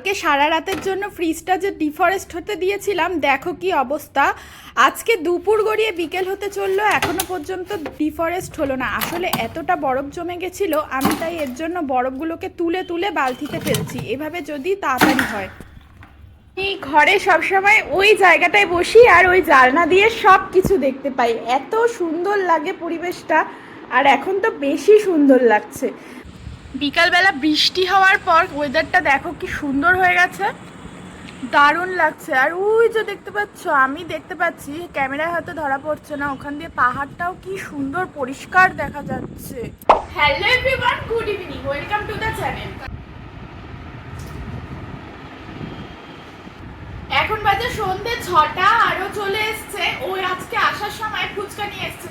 কালকে সারা রাতের জন্য ফ্রিজটা যে ডিফরেস্ট হতে দিয়েছিলাম, দেখো কি অবস্থা। আজকে দুপুর গড়িয়ে বিকেল হতে চললো, এখনো পর্যন্ত ডিফরেস্ট হলো না। আসলে এতটা বরফ জমে গেছিলো, আমি তাই এর জন্য বরফগুলোকে তুলে তুলে বালতিতে ফেলছি, এভাবে যদি তাড়াতাড়ি হয়। এই ঘরে সবসময় ওই জায়গাটায় বসি আর ওই জানলা দিয়ে সব কিছু দেখতে পাই, এত সুন্দর লাগে পরিবেশটা। আর এখন তো বেশি সুন্দর লাগছে। বিকালবেলা বৃষ্টি হওয়ার পর ওয়েদারটা দেখো কি সুন্দর হয়ে গেছে, দারুণ লাগছে। আর ওই যে দেখতে পাচ্ছ, আমি দেখতে পাচ্ছি, ক্যামেরায় হয়তো ধরা পড়ছে না, ওখান দিয়ে পাহাড়টাও কি সুন্দর পরিষ্কার দেখা যাচ্ছে। Hello everyone, good evening, welcome to the channel. এখন বাজে সন্ধ্যে 6টা, আরো চলে এসছে। ওই আজকে আসার সময় ফুচকা নিয়ে এসছে।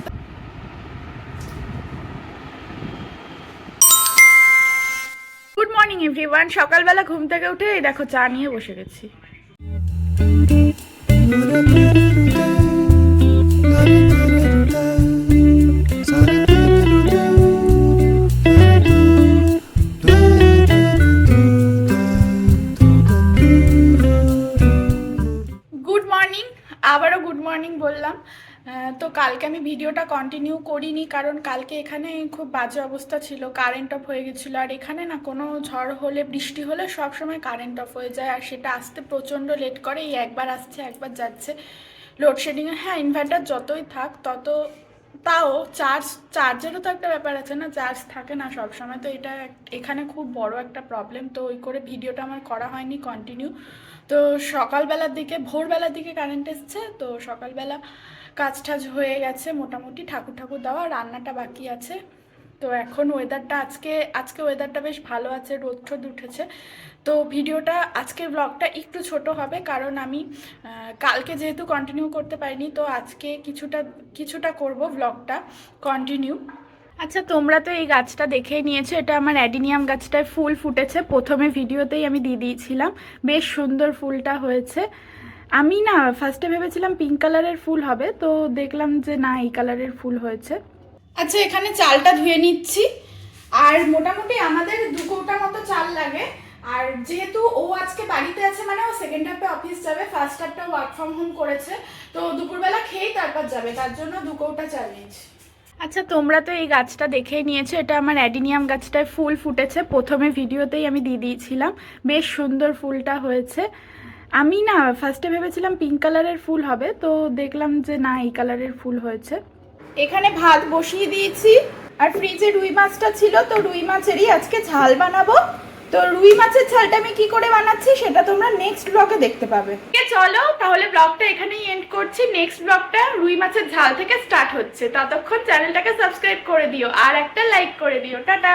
গুড মর্নিং এভরিওয়ান, সকালবেলা ঘুম থেকে উঠে এই দেখো চা নিয়ে বসে গেছি। গুড মর্নিং, আবারও গুড মর্নিং বললাম। তো কালকে আমি ভিডিওটা কন্টিনিউ করিনি, কারণ কালকে এখানে খুব বাজে অবস্থা ছিল, কারেন্ট অফ হয়ে গেছিলো। আর এখানে না কোনো ঝড় হলে, বৃষ্টি হলে সব সময় কারেন্ট অফ হয়ে যায়, আর সেটা আসতে প্রচণ্ড লেট করে। এই একবার আসছে একবার যাচ্ছে লোডশেডিংয়ে। হ্যাঁ, ইনভার্টার যতই থাক তাও চার্জেরও তো একটা ব্যাপার আছে না, চার্জ থাকে না সব সময়। তো এটা এখানে খুব বড় একটা প্রবলেম। তো ওই করে ভিডিওটা আমার করা হয়নি কন্টিনিউ। তো সকালবেলার দিকে, ভোরবেলার দিকে কারেন্ট এসছে। তো সকালবেলা কাজ টাজ হয়ে গেছে মোটামুটি, ঠাকুর দেওয়া, রান্নাটা বাকি আছে। তো এখন ওয়েদারটা আজকে ওয়েদারটা বেশ ভালো আছে, রোদ টোদ উঠেছে। তো ভিডিওটা, আজকের ব্লগটা একটু ছোট হবে, কারণ আমি কালকে যেহেতু কন্টিনিউ করতে পারিনি, তো আজকে কিছুটা করব ব্লগটা কন্টিনিউ। আচ্ছা, তোমরা তো এই গাছটা দেখেই নিয়েছো, এটা আমার অ্যাডিনিয়াম গাছটায় ফুল ফুটেছে। প্রথমে ভিডিওতেই আমি দিয়ে দিয়েছিলাম, বেশ সুন্দর ফুলটা হয়েছে। আমি না ফার্স্টে ভেবেছিলাম পিঙ্ক কালারের ফুল হবে, তো দেখলাম যে না, এই কালারের ফুল হয়েছে। আচ্ছা, এখানে চালটা ধুয়ে নিচ্ছি। আর মোটামুটি আমাদের 2 কৌটা মতো চাল লাগে। আর যেহেতু ও আজকে বাড়িতে আছে, মানে ও সেকেন্ড হাফে অফিস যাবে, ফার্স্ট হাফটা ওয়ার্ক ফ্রম হোম করেছে, তো দুপুরবেলা খেয়েই তারপর যাবে, তার জন্য 2 কৌটা চাল নিয়েছি। আচ্ছা, তোমরা তো এই গাছটা দেখেই নিয়েছো, এটা আমার অ্যাডিনিয়াম গাছটায় ফুল ফুটেছে। প্রথমে ভিডিওতেই আমি দিয়ে দিয়েছিলাম, বেশ সুন্দর ফুলটা হয়েছে। আমি না ফার্স্টে ভেবেছিলাম পিঙ্ক কালারের ফুল হবে, তো দেখলাম যে না, এই কালারের ফুল হয়েছে। এখানে ভাত বসিয়ে দিয়েছি, আর ফ্রিজে রুই মাছটা ছিল, তো রুই মাছেরই আজকে ঝাল বানাবো। তো রুই মাছের ঝালটা আমি কি করে বানাচ্ছি সেটা তোমরা নেক্সট ব্লগে দেখতে পাবে। চলো তাহলে ব্লগটা এখানেই এন্ড করছি। নেক্সট ব্লগটা রুই মাছের ঝাল থেকে স্টার্ট হচ্ছে। ততক্ষণ চ্যানেলটাকে সাবস্ক্রাইব করে দিও আর একটা লাইক করে দিও। টাটা।